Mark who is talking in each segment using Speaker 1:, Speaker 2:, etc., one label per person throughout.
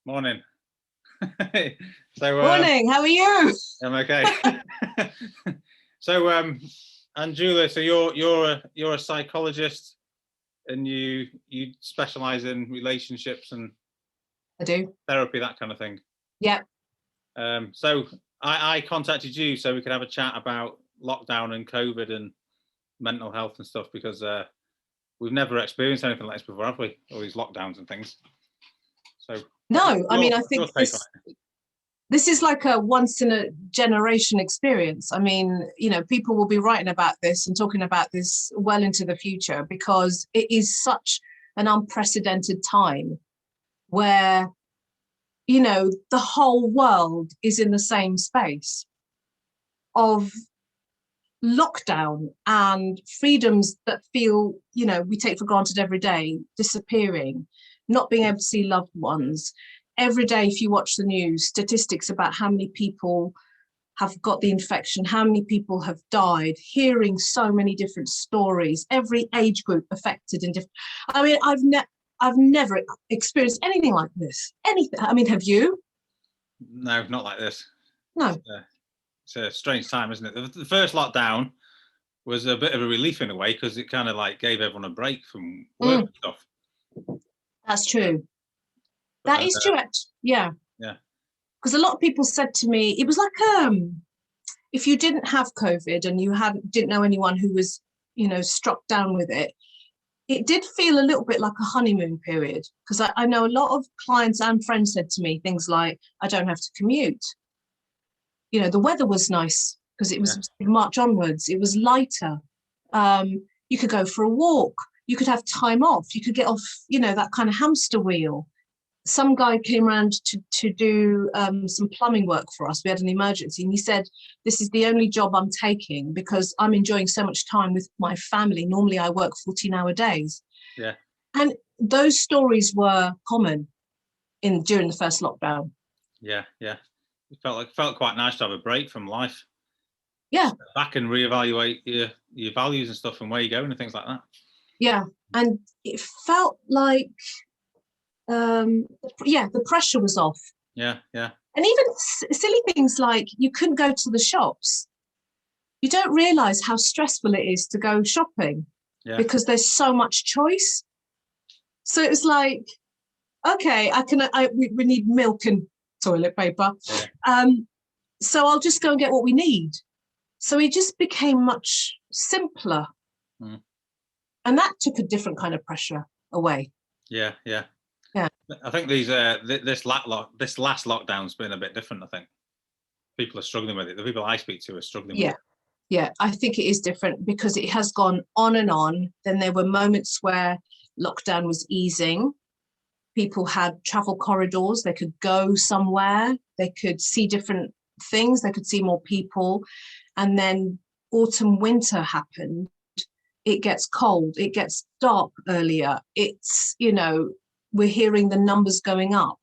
Speaker 1: Morning. So
Speaker 2: Morning, how are you?
Speaker 1: I'm okay. So Anjula, so you're a psychologist and you specialize in relationships and
Speaker 2: I do.
Speaker 1: therapy, that kind of thing.
Speaker 2: Yeah.
Speaker 1: So I contacted you so we could have a chat about lockdown and COVID and mental health and stuff, because we've never experienced anything like this before, have we? All these lockdowns and things. So
Speaker 2: no, I mean, I think this is like a once in a generation experience. I mean, you know, people will be writing about this and talking about this well into the future, because it is such an unprecedented time where, you know, the whole world is in the same space of lockdown and freedoms that feel, you know, we take for granted every day, disappearing, not being able to see loved ones. Every day, if you watch the news, statistics about how many people have got the infection, how many people have died, hearing so many different stories, every age group affected in different. I mean, I've never experienced anything like this. Anything. I mean, have you?
Speaker 1: No, not like this.
Speaker 2: No.
Speaker 1: It's a strange time, isn't it? The first lockdown was a bit of a relief in a way, because it kind of like gave everyone a break from work and stuff.
Speaker 2: That's true. That is true, actually. Yeah.
Speaker 1: Yeah.
Speaker 2: Because a lot of people said to me, it was like if you didn't have COVID and you didn't know anyone who was, you know, struck down with it, it did feel a little bit like a honeymoon period. Because I know a lot of clients and friends said to me things like, I don't have to commute. You know, the weather was nice because it was March onwards. It was lighter. You could go for a walk. You could have time off. You could get off, you know, that kind of hamster wheel. Some guy came around to do some plumbing work for us. We had an emergency, and he said, this is the only job I'm taking because I'm enjoying so much time with my family. Normally I work 14-hour days.
Speaker 1: Yeah.
Speaker 2: And those stories were common during the first lockdown.
Speaker 1: Yeah, yeah. It felt quite nice to have a break from life.
Speaker 2: Yeah.
Speaker 1: Step back and reevaluate your values and stuff and where you're going and things like that.
Speaker 2: Yeah. And it felt like the pressure was off.
Speaker 1: Yeah.
Speaker 2: And even silly things like you couldn't go to the shops. You don't realize how stressful it is to go shopping because there's so much choice. So it was like, okay, we need milk and toilet paper. Yeah. So I'll just go and get what we need. So it just became much simpler. And that took a different kind of pressure away.
Speaker 1: Yeah. I think this last lockdown's been a bit different. I think people are struggling with it. The people I speak to are struggling with it.
Speaker 2: Yeah, I think it is different because it has gone on and on. Then there were moments where lockdown was easing. People had travel corridors. They could go somewhere. They could see different things. They could see more people. And then autumn, winter happened. It gets cold. It gets dark earlier. It's, you know, we're hearing the numbers going up.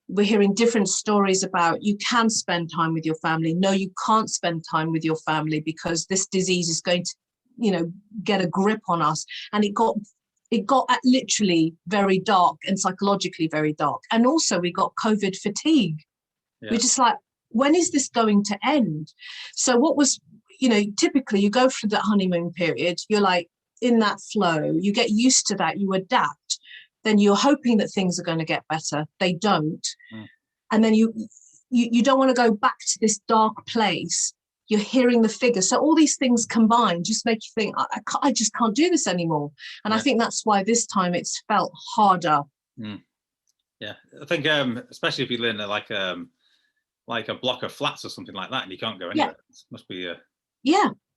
Speaker 2: We're hearing different stories about you can spend time with your family. No, you can't spend time with your family because this disease is going to, you know, get a grip on us. And it got literally very dark and psychologically very dark. And also we got COVID fatigue. Yeah. We're just like, when is this going to end? So what was, you know, typically you go through that honeymoon period, you're like in that flow, you get used to that, you adapt. Then you're hoping that things are going to get better. They don't. And then you don't want to go back to this dark place. You're hearing the figures. So all these things combined just make you think, I just can't do this anymore. And I think that's why this time it's felt harder.
Speaker 1: Yeah, I think especially if you live in like a block of flats or something like that and you can't go anywhere. It must be a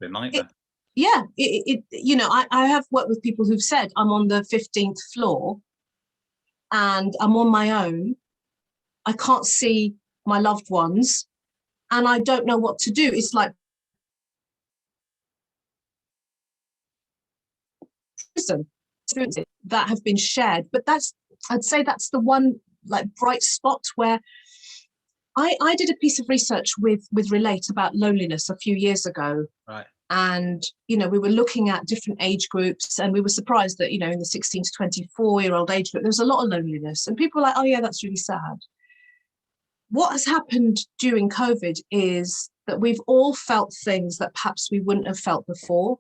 Speaker 1: nightmare.
Speaker 2: You know, I have worked with people who've said, I'm on the 15th floor and I'm on my own. I can't see my loved ones and I don't know what to do. It's like prison that have been shared. But I'd say that's the one like bright spot where I did a piece of research with Relate about loneliness a few years ago.
Speaker 1: Right.
Speaker 2: And, you know, we were looking at different age groups, and we were surprised that, you know, in the 16 to 24-year-old age group, there was a lot of loneliness, and people were like, oh yeah, that's really sad. What has happened during COVID is that we've all felt things that perhaps we wouldn't have felt before,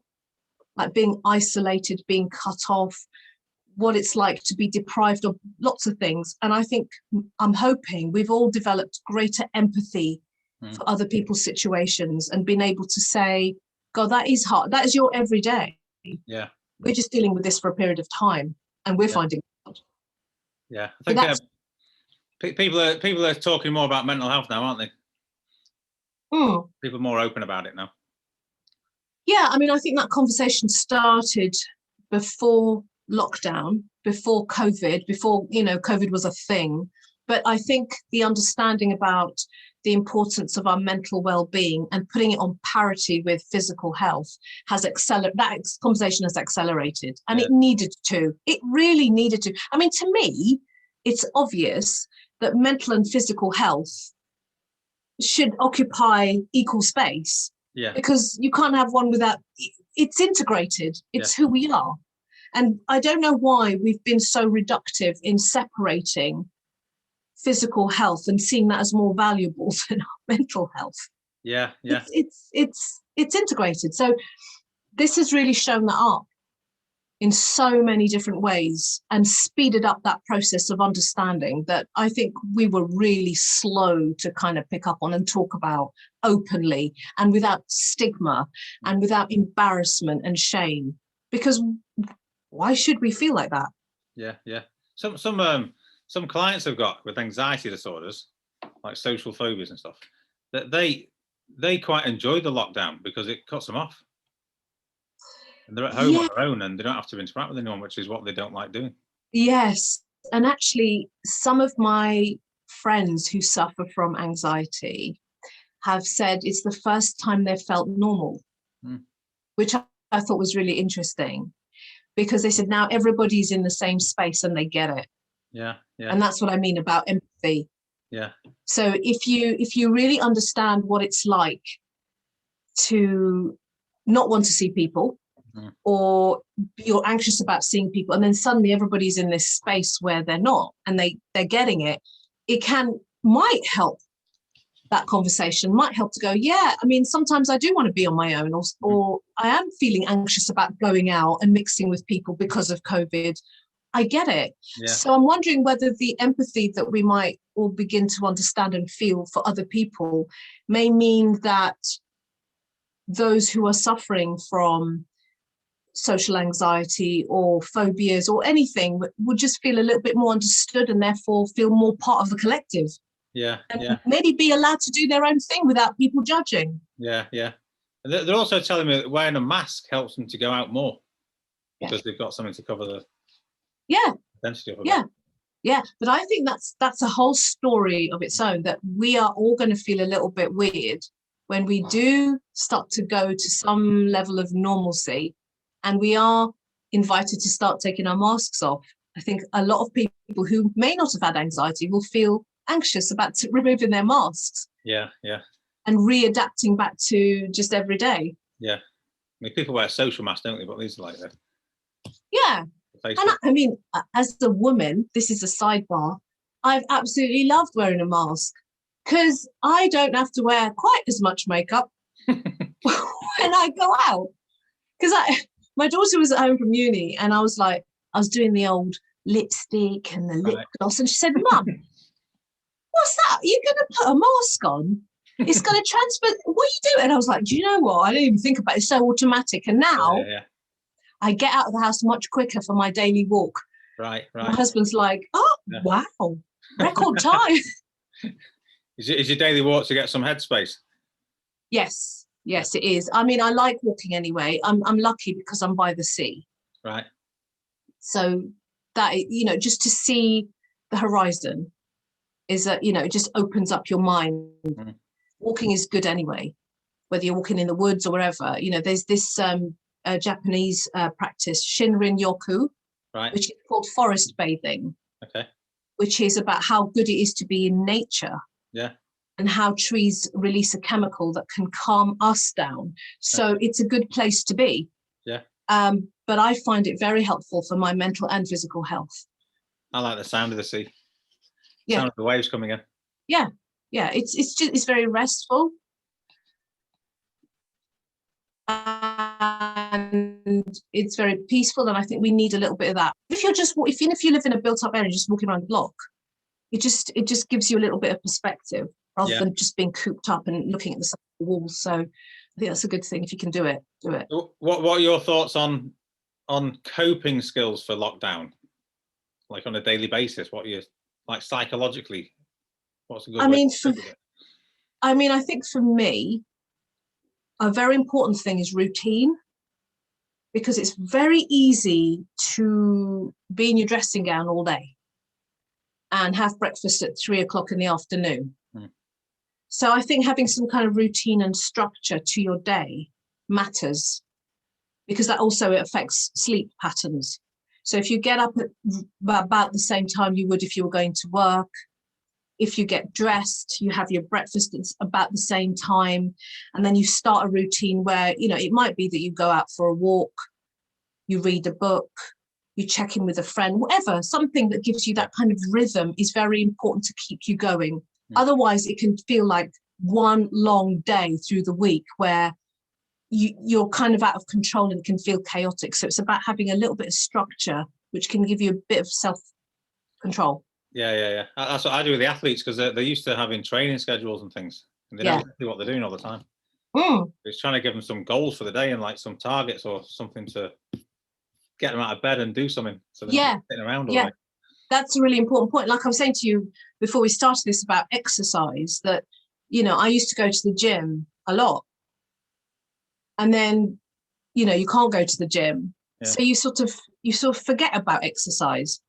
Speaker 2: like being isolated, being cut off, what it's like to be deprived of lots of things. And I think, I'm hoping we've all developed greater empathy for other people's situations and been able to say, God, that is hard. That is your everyday.
Speaker 1: Yeah.
Speaker 2: We're just dealing with this for a period of time, and we're finding it hard.
Speaker 1: Yeah. I think people are talking more about mental health now, aren't they? People are more open about it now.
Speaker 2: Yeah, I mean, I think that conversation started before lockdown, before COVID, before, you know, COVID was a thing. But I think the understanding about the importance of our mental well-being and putting it on parity with physical health has accelerated. That conversation has accelerated, and it needed to. It really needed to. I mean, to me, it's obvious that mental and physical health should occupy equal space.
Speaker 1: Yeah.
Speaker 2: Because you can't have one without. It's integrated. It's who we are. And I don't know why we've been so reductive in separating physical health and seeing that as more valuable than our mental health.
Speaker 1: Yeah.
Speaker 2: It's integrated. So this has really shown that up in so many different ways and speeded up that process of understanding that I think we were really slow to kind of pick up on and talk about openly and without stigma and without embarrassment and shame. Because why should we feel like that?
Speaker 1: Yeah. Some clients have got with anxiety disorders, like social phobias and stuff, that they quite enjoy the lockdown because it cuts them off. And they're at home on their own and they don't have to interact with anyone, which is what they don't like doing.
Speaker 2: Yes. And actually, some of my friends who suffer from anxiety have said it's the first time they've felt normal, which I thought was really interesting, because they said now everybody's in the same space and they get it.
Speaker 1: Yeah.
Speaker 2: And that's what I mean about empathy.
Speaker 1: Yeah.
Speaker 2: So if you really understand what it's like to not want to see people, or you're anxious about seeing people, and then suddenly everybody's in this space where they're not, and they're getting it, might help. That conversation might help to go, yeah, I mean, sometimes I do want to be on my own, or I am feeling anxious about going out and mixing with people because of COVID. I get it. Yeah. So I'm wondering whether the empathy that we might all begin to understand and feel for other people may mean that those who are suffering from social anxiety or phobias or anything would just feel a little bit more understood and therefore feel more part of the collective.
Speaker 1: Yeah.
Speaker 2: And maybe be allowed to do their own thing without people judging.
Speaker 1: Yeah. And they're also telling me that wearing a mask helps them to go out more because they've got something to cover the intensity of it. Yeah. But I think that's a whole story of its own, that we are all going to feel a little bit weird when we do start to go to some level of normalcy and we are invited to start taking our masks off. I think a lot of people who may not have had anxiety will feel anxious about removing their masks. Yeah. And readapting back to just every day. Yeah. I mean, people wear social masks, don't they? But these are like that. Yeah. And I mean, as a woman, this is a sidebar, I've absolutely loved wearing a mask because I don't have to wear quite as much makeup when I go out. Because my daughter was at home from uni and I was doing the old lipstick and the lip gloss, and she said, Mum, what's that? You're going to put a mask on? It's going to transfer. What are you doing? And I was like, do you know what? I didn't even think about it. It's so automatic. And now I get out of the house much quicker for my daily walk. Right. My husband's like, oh, wow, record time. Is your daily walk to get some headspace? Yes, it is. I mean, I like walking anyway. I'm lucky because I'm by the sea. Right. So that, just to see the horizon is that, it just opens up your mind. Walking is good anyway, whether you're walking in the woods or wherever. There's this Japanese practice, Shinrin Yoku, which is called forest bathing. Okay. Which is about how good it is to be in nature. Yeah.
Speaker 2: and how trees release a chemical that can calm us down. So it's a good place to be.
Speaker 1: Yeah.
Speaker 2: But I find it very helpful for my mental and physical health.
Speaker 1: I like the sound of the sea.
Speaker 2: Yeah.
Speaker 1: Sound of the waves coming in.
Speaker 2: Yeah. Yeah. It's very restful. And it's very peaceful, and I think we need a little bit of that. If you live in a built-up area, just walking around the block, it just gives you a little bit of perspective rather than just being cooped up and looking at the side of the walls. So I think that's a good thing. If you can do it, do it.
Speaker 1: What are your thoughts on coping skills for lockdown, like on a daily basis? What you like psychologically? What's a good way to cope with it?
Speaker 2: I think for me, a very important thing is routine, because it's very easy to be in your dressing gown all day and have breakfast at 3 o'clock in the afternoon. So I think having some kind of routine and structure to your day matters, because that also affects sleep patterns. So if you get up at about the same time you would if you were going to work, if you get dressed, you have your breakfast at about the same time, and then you start a routine where, it might be that you go out for a walk, you read a book, you check in with a friend, whatever, something that gives you that kind of rhythm is very important to keep you going. Otherwise, it can feel like one long day through the week where you're kind of out of control and it can feel chaotic. So it's about having a little bit of structure, which can give you a bit of self-control.
Speaker 1: Yeah. That's what I do with the athletes, because they're used to having training schedules and things, and they know exactly what they're doing all the time. It's trying to give them some goals for the day and like some targets or something to get them out of bed and do something. So they're not sitting around all day.
Speaker 2: That's a really important point. Like I was saying to you before we started this about exercise, that, I used to go to the gym a lot. And then, you can't go to the gym. Yeah. So you sort of forget about exercise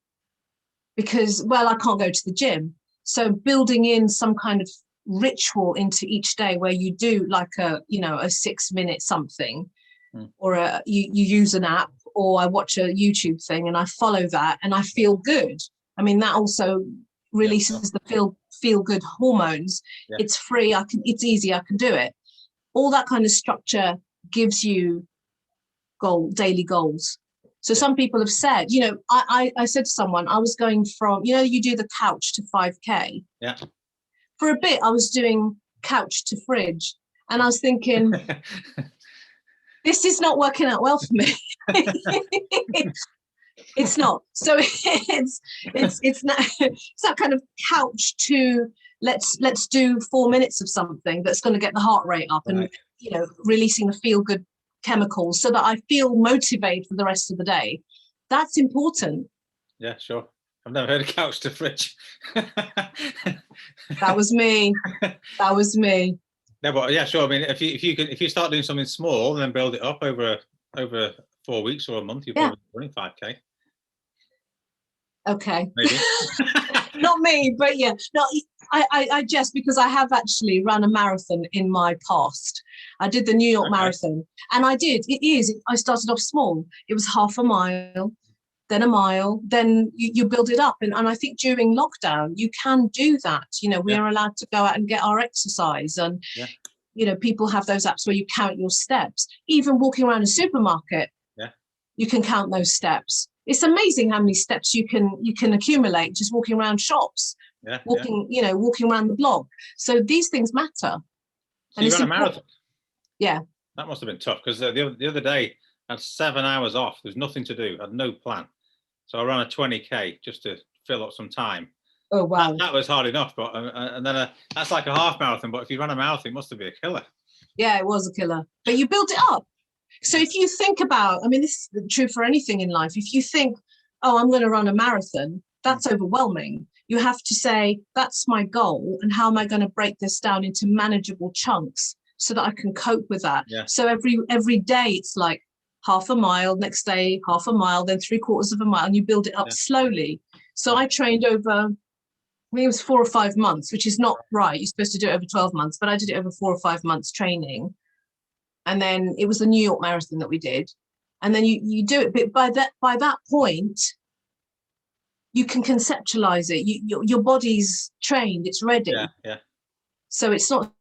Speaker 2: because, well, I can't go to the gym. So building in some kind of ritual into each day where you do like a 6-minute something, or you use an app, or I watch a YouTube thing and I follow that and I feel good. I mean, that also releases the feel good hormones. Yeah. It's free. It's easy. I can do it. All that kind of structure gives you daily goals. So some people have said, I said to someone, I was going from, you do the couch to 5K. Yeah. For a bit, I was doing couch to fridge, and I was thinking, this is not working out well for me. It's not. So it's that kind of couch to let's do 4 minutes of something that's going to get the heart rate up, right, and releasing the feel good chemicals so that I feel motivated for the rest of the day. That's important.
Speaker 1: Yeah, sure. I've never heard of couch to fridge.
Speaker 2: That was me.
Speaker 1: No, but yeah, sure. I mean, if you start doing something small and then build it up over 4 weeks or a month, you're probably running 5K.
Speaker 2: Okay.
Speaker 1: Maybe.
Speaker 2: Not me, but yeah. No, I just, because I have actually run a marathon in my past. I did the New York Marathon, and I started off small. It was half a mile, then a mile, then you build it up. And I think during lockdown, you can do that. We are allowed to go out and get our exercise. And, people have those apps where you count your steps. Even walking around a supermarket, you can count those steps. It's amazing how many steps you can accumulate just walking around shops, walking around the block. So these things matter.
Speaker 1: So you ran a marathon?
Speaker 2: Yeah.
Speaker 1: That must have been tough, because the other day I had 7 hours off. There's nothing to do. I had no plan. So I ran a 20K just to fill up some time.
Speaker 2: Oh, wow.
Speaker 1: That was hard enough. But and then that's like a half marathon. But if you ran a marathon, it must have been a killer. Yeah,
Speaker 2: it was a killer. But you built it up. So if you think about, this is true for anything in life. If you think, oh, I'm going to run a marathon, that's overwhelming. You have to say, that's my goal. And how am I going to break this down into manageable chunks so that I can cope with that? Yeah. So every day it's like half a mile, next day, half a mile, then 3/4 of a mile, and you build it up slowly. So I trained over, I think it was 4 or 5 months, which is not right. You're supposed to do it over 12 months, but I did it over 4 or 5 months training. And then it was the New York Marathon that we did. And then you do it. But by that point, you can conceptualize it. Your body's trained, it's ready.
Speaker 1: Yeah.
Speaker 2: So it's not